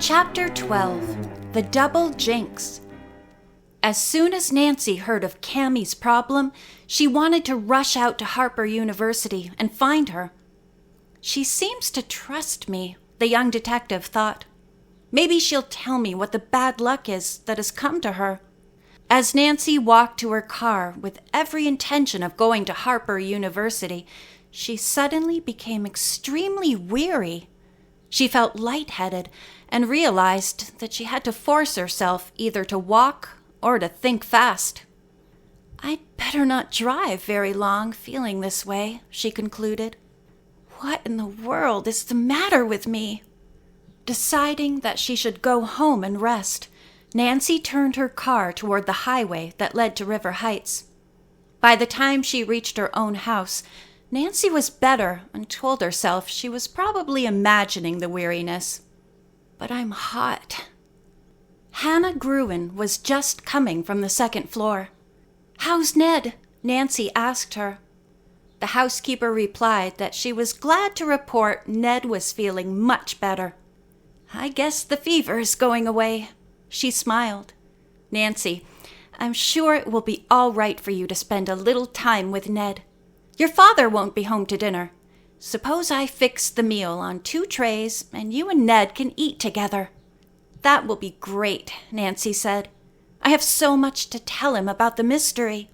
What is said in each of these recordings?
Chapter 12. The Double Jinx. As soon as Nancy heard of Cammie's problem, she wanted to rush out to Harper University and find her. She seems to trust me, the young detective thought. Maybe she'll tell me what the bad luck is that has come to her. As Nancy walked to her car with every intention of going to Harper University, she suddenly became extremely weary. She felt lightheaded and realized that she had to force herself either to walk or to think fast. "I'd better not drive very long feeling this way," she concluded. "What in the world is the matter with me?" Deciding that she should go home and rest, Nancy turned her car toward the highway that led to River Heights. By the time she reached her own house, Nancy was better and told herself she was probably imagining the weariness. "But I'm hot." Hannah Gruen was just coming from the second floor. "How's Ned?" Nancy asked her. The housekeeper replied that she was glad to report Ned was feeling much better. "I guess the fever is going away." She smiled. "Nancy, I'm sure it will be all right for you to spend a little time with Ned. Your father won't be home to dinner. Suppose I fix the meal on 2 trays and you and Ned can eat together." "That will be great," Nancy said. "I have so much to tell him about the mystery."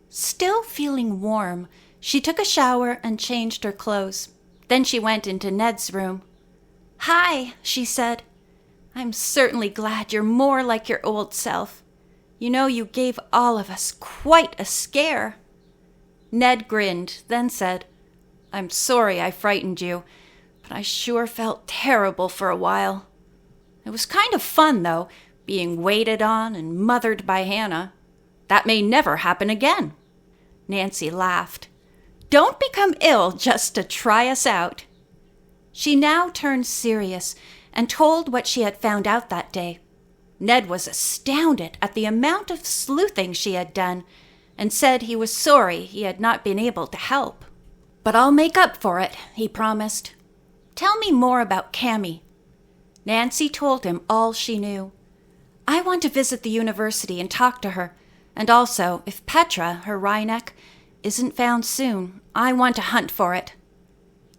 Still feeling warm, she took a shower and changed her clothes. Then she went into Ned's room. "Hi," she said. "I'm certainly glad you're more like your old self. You know you gave all of us quite a scare." Ned grinned, then said, "I'm sorry I frightened you, but I sure felt terrible for a while. It was kind of fun, though, being waited on and mothered by Hannah. That may never happen again." Nancy laughed. "Don't become ill just to try us out." She now turned serious and told what she had found out that day. Ned was astounded at the amount of sleuthing she had done and said he was sorry he had not been able to help. "But I'll make up for it," he promised. "Tell me more about Cammie." Nancy told him all she knew. "I want to visit the university and talk to her, and also, if Petra, her wryneck, isn't found soon, I want to hunt for it."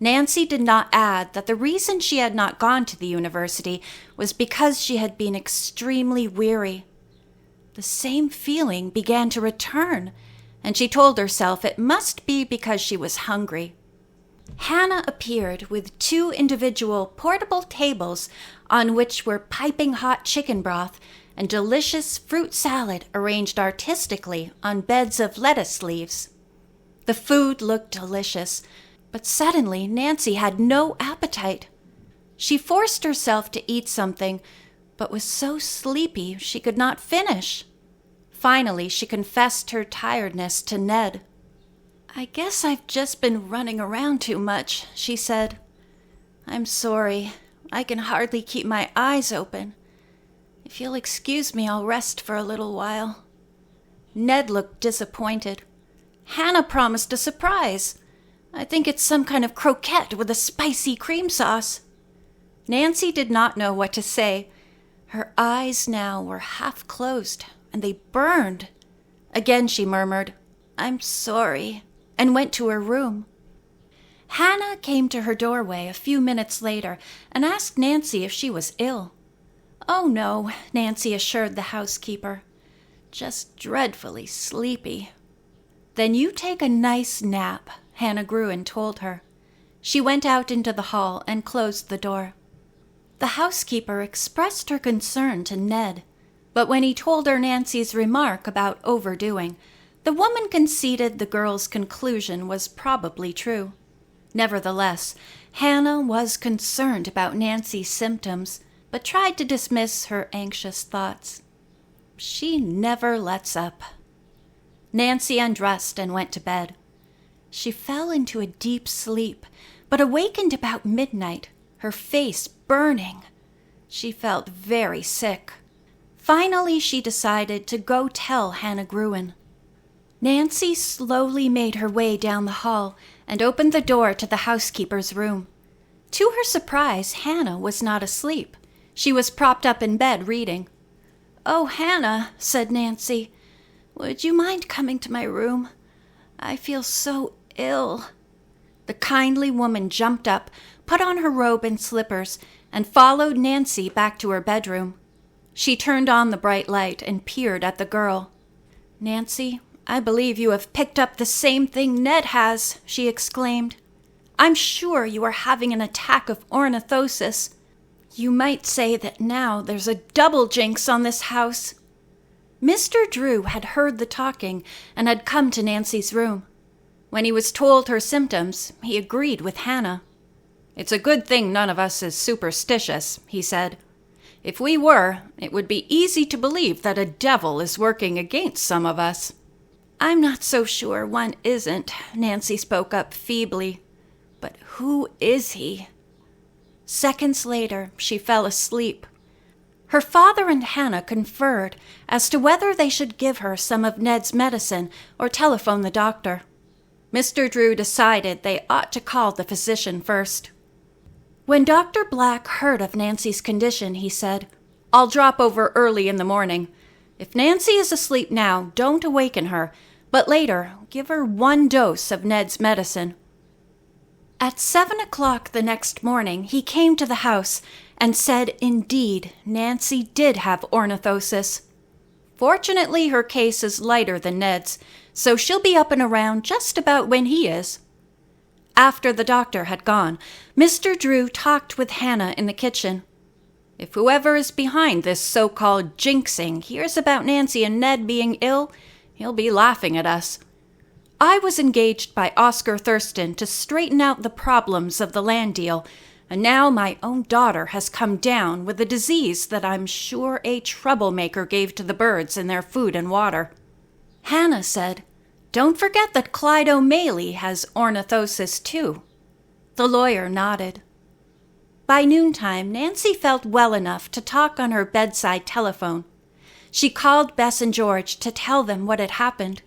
Nancy did not add that the reason she had not gone to the university was because she had been extremely weary. The same feeling began to return, and she told herself it must be because she was hungry. Hannah appeared with 2 individual portable tables on which were piping hot chicken broth and delicious fruit salad arranged artistically on beds of lettuce leaves. The food looked delicious, but suddenly Nancy had no appetite. She forced herself to eat something, but was so sleepy she could not finish. Finally, she confessed her tiredness to Ned. "I guess I've just been running around too much," she said. "I'm sorry. I can hardly keep my eyes open. If you'll excuse me, I'll rest for a little while." Ned looked disappointed. "Hannah promised a surprise. I think it's some kind of croquette with a spicy cream sauce." Nancy did not know what to say. Her eyes now were half closed, and they burned. Again she murmured, "I'm sorry," and went to her room. Hannah came to her doorway a few minutes later and asked Nancy if she was ill. "Oh no," Nancy assured the housekeeper. "Just dreadfully sleepy." "Then you take a nice nap," Hannah Gruen told her. She went out into the hall and closed the door. The housekeeper expressed her concern to Ned, but when he told her Nancy's remark about overdoing, the woman conceded the girl's conclusion was probably true. Nevertheless, Hannah was concerned about Nancy's symptoms, but tried to dismiss her anxious thoughts. She never lets up. Nancy undressed and went to bed. She fell into a deep sleep, but awakened about midnight, her face burning. She felt very sick. Finally, she decided to go tell Hannah Gruen. Nancy slowly made her way down the hall and opened the door to the housekeeper's room. To her surprise, Hannah was not asleep. She was propped up in bed reading. "Oh, Hannah," said Nancy, "would you mind coming to my room? I feel so ill." The kindly woman jumped up, put on her robe and slippers, and followed Nancy back to her bedroom. She turned on the bright light and peered at the girl. "Nancy, I believe you have picked up the same thing Ned has," she exclaimed. "I'm sure you are having an attack of ornithosis. You might say that now there's a double jinx on this house." Mr. Drew had heard the talking and had come to Nancy's room. When he was told her symptoms, he agreed with Hannah. "It's a good thing none of us is superstitious," he said. "If we were, it would be easy to believe that a devil is working against some of us." "I'm not so sure one isn't," Nancy spoke up feebly. "But who is he?" Seconds later, she fell asleep. Her father and Hannah conferred as to whether they should give her some of Ned's medicine or telephone the doctor. Mr. Drew decided they ought to call the physician first. When Dr. Black heard of Nancy's condition, he said, "I'll drop over early in the morning. If Nancy is asleep now, don't awaken her, but later give her 1 dose of Ned's medicine." At 7 o'clock the next morning, he came to the house and said indeed Nancy did have ornithosis. Fortunately, her case is lighter than Ned's, so she'll be up and around just about when he is. After the doctor had gone, Mr. Drew talked with Hannah in the kitchen. "If whoever is behind this so-called jinxing hears about Nancy and Ned being ill, he'll be laughing at us. I was engaged by Oscar Thurston to straighten out the problems of the land deal, and now my own daughter has come down with a disease that I'm sure a troublemaker gave to the birds in their food and water." Hannah said, "Don't forget that Clyde O'Malley has ornithosis too." The lawyer nodded. By noontime, Nancy felt well enough to talk on her bedside telephone. She called Bess and George to tell them what had happened.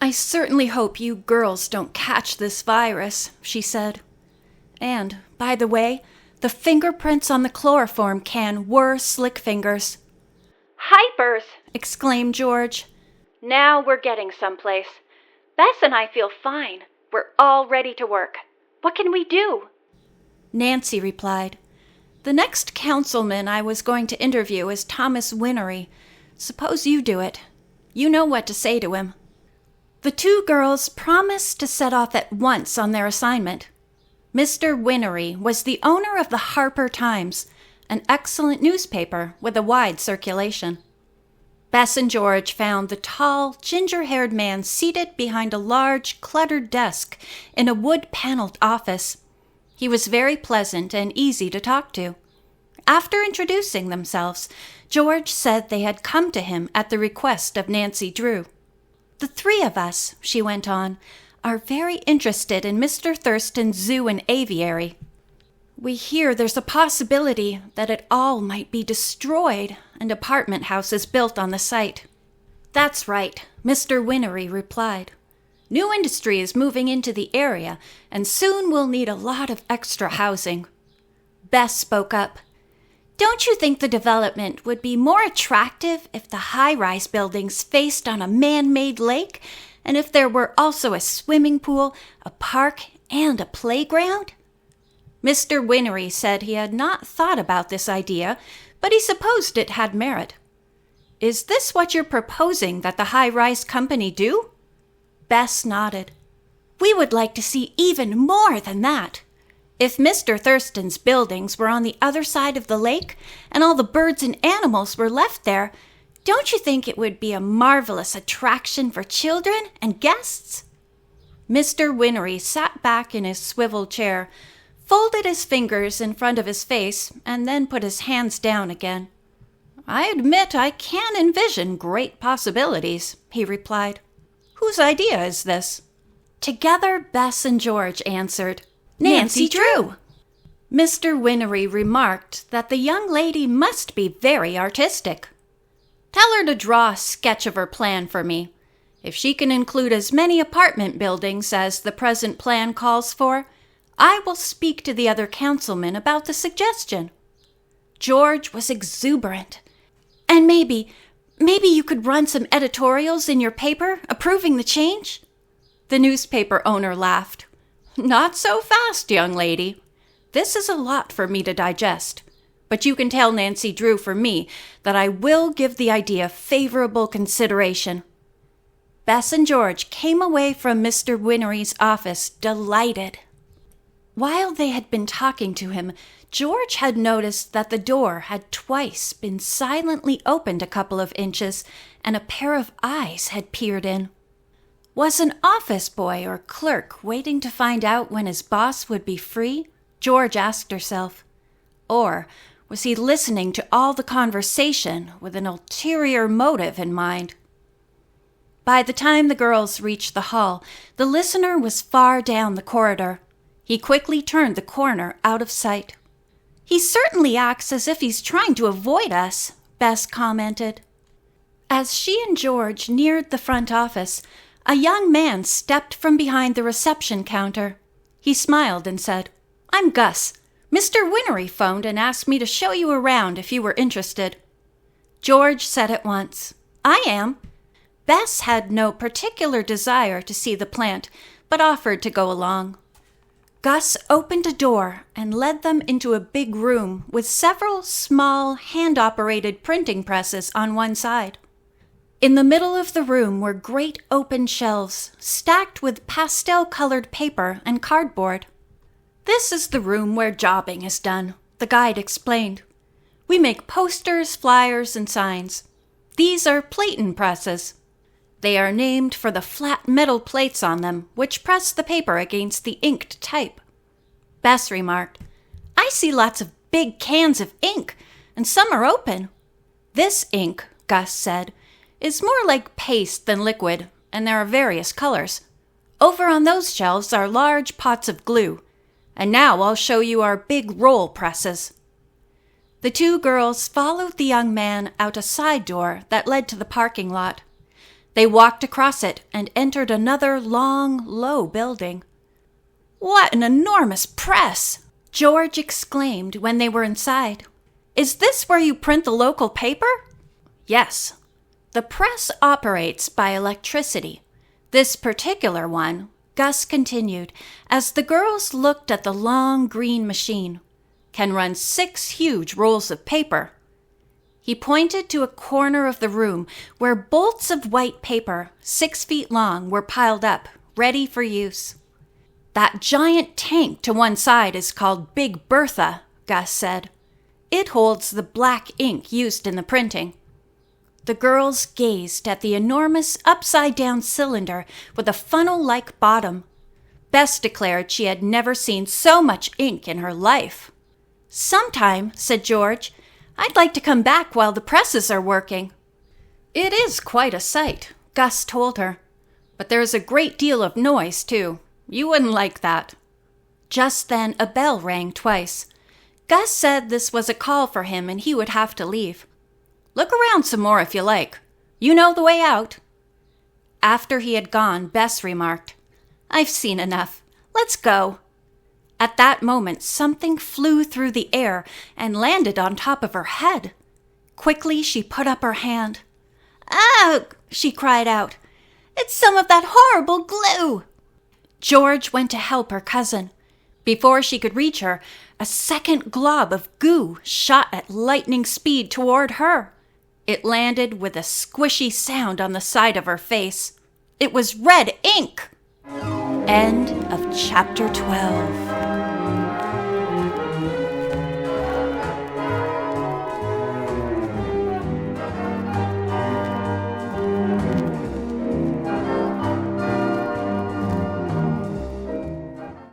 "I certainly hope you girls don't catch this virus," she said. "And, by the way, the fingerprints on the chloroform can were Slick Fingers." "Hypers!" exclaimed George. "Now we're getting someplace. Bess and I feel fine. We're all ready to work. What can we do?" Nancy replied, "The next councilman I was going to interview is Thomas Winnery. Suppose you do it. You know what to say to him." The 2 girls promised to set off at once on their assignment. Mr. Winnery was the owner of the Harper Times, an excellent newspaper with a wide circulation. Bess and George found the tall, ginger-haired man seated behind a large, cluttered desk in a wood-paneled office. He was very pleasant and easy to talk to. After introducing themselves, George said they had come to him at the request of Nancy Drew. "The 3 of us," she went on, "are very interested in Mr. Thurston's zoo and aviary. We hear there's a possibility that it all might be destroyed and apartment houses built on the site." "That's right," Mr. Winnery replied. "New industry is moving into the area, and soon we'll need a lot of extra housing." Bess spoke up. "Don't you think the development would be more attractive if the high-rise buildings faced on a man-made lake, and if there were also a swimming pool, a park, and a playground?" Mr. Winnery said he had not thought about this idea, but he supposed it had merit. "Is this what you're proposing that the high-rise company do?" Bess nodded. "We would like to see even more than that. If Mr. Thurston's buildings were on the other side of the lake and all the birds and animals were left there, don't you think it would be a marvelous attraction for children and guests?" Mr. Winnery sat back in his swivel chair, folded his fingers in front of his face, and then put his hands down again. "I admit I can envision great possibilities," he replied. "Whose idea is this?" Together, Bess and George answered, "Nancy Drew." Mr. Winnery remarked that the young lady must be very artistic. "Tell her to draw a sketch of her plan for me. If she can include as many apartment buildings as the present plan calls for, I will speak to the other councilmen about the suggestion." George was exuberant. "And maybe you could run some editorials in your paper approving the change?" The newspaper owner laughed. "Not so fast, young lady. This is a lot for me to digest. But you can tell Nancy Drew for me that I will give the idea favorable consideration." Bess and George came away from Mr. Winnery's office delighted. While they had been talking to him, George had noticed that the door had twice been silently opened a couple of inches, and a pair of eyes had peered in. Was an office boy or clerk waiting to find out when his boss would be free? George asked herself. Or was he listening to all the conversation with an ulterior motive in mind? By the time the girls reached the hall, the listener was far down the corridor. He quickly turned the corner out of sight. "He certainly acts as if he's trying to avoid us," Bess commented. As she and George neared the front office, a young man stepped from behind the reception counter. He smiled and said, "I'm Gus. Mr. Winnery phoned and asked me to show you around if you were interested." George said at once, "I am." Bess had no particular desire to see the plant, but offered to go along. Gus opened a door and led them into a big room with several small, hand-operated printing presses on one side. In the middle of the room were great open shelves, stacked with pastel-colored paper and cardboard. "This is the room where jobbing is done," the guide explained. "We make posters, flyers, and signs. These are platen presses. They are named for the flat metal plates on them, which press the paper against the inked type." Bess remarked, "I see lots of big cans of ink, and some are open." "This ink," Gus said, "is more like paste than liquid, and there are various colors. Over on those shelves are large pots of glue. And now I'll show you our big roll presses." The two girls followed the young man out a side door that led to the parking lot. They walked across it and entered another long, low building. "What an enormous press!" George exclaimed when they were inside. "Is this where you print the local paper?" "Yes. The press operates by electricity. This particular one," Gus continued, as the girls looked at the long green machine, "can run 6 huge rolls of paper." He pointed to a corner of the room where bolts of white paper, 6 feet long, were piled up, ready for use. "That giant tank to one side is called Big Bertha," Gus said. "It holds the black ink used in the printing." The girls gazed at the enormous upside-down cylinder with a funnel-like bottom. Bess declared she had never seen so much ink in her life. "Sometime," said George, "I'd like to come back while the presses are working." "It is quite a sight," Gus told her. "But there's a great deal of noise, too. You wouldn't like that." Just then a bell rang twice. Gus said this was a call for him and he would have to leave. "Look around some more if you like. You know the way out." After he had gone, Bess remarked, "I've seen enough. Let's go." At that moment, something flew through the air and landed on top of her head. Quickly, she put up her hand. "Ugh!" she cried out. "It's some of that horrible glue." George went to help her cousin. Before she could reach her, a second glob of goo shot at lightning speed toward her. It landed with a squishy sound on the side of her face. It was red ink! End of chapter 12.